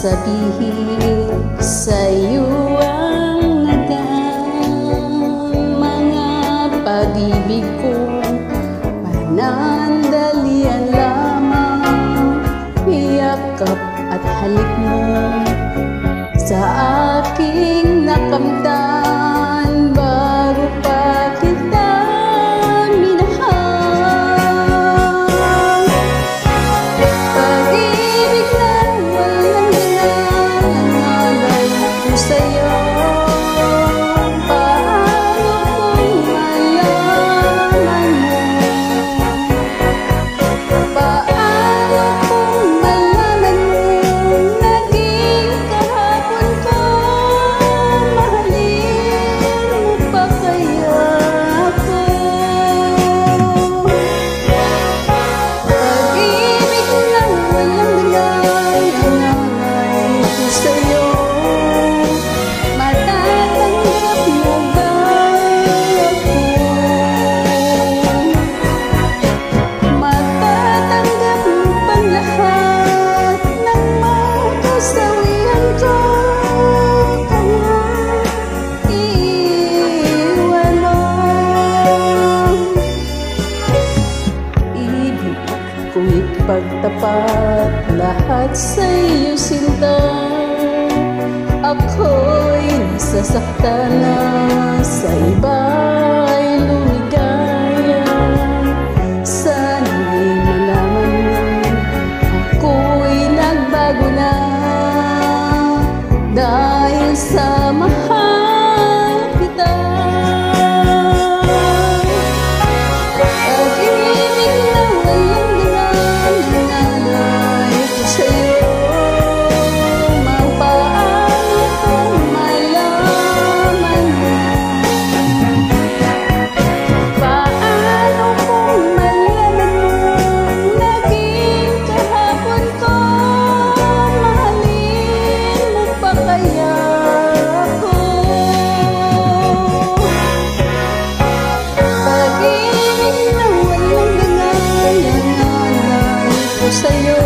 sabihin sa'yo ang nadaan. Mga pag-ibig kong panandalian lamang, yakap at halik mo sa aking nakamtan bago pa kita minahal. Pag-ibig na walang dalang alay ko sa'yo. Paano kung malaman mo? Paano kung malaman mo? Naging kahapon ko, mahalin mo pa kaya ako? Pag-ibig na walang dalang alay ko sa'yo. Matatanggap mo ba ako? Matatanggap mo bang lahat ng mga kasawian ko? Kaya iiwan mo. Ibig kong ipagtapat lahat sa iyo, sinta. Ako'y nasasaktan na sa iba'y lumigaya. Sana'y malaman mo, ako'y nagbago na dahil sa mahal kita. Pag-ibig na walang dalang alay ko sa'yo. Paano kung malaman mo? Paano kung malaman mo? Naging kahapon ko, mahalin mo pa kaya ako? Pag-ibig na walang dalang alay ko sa'yo.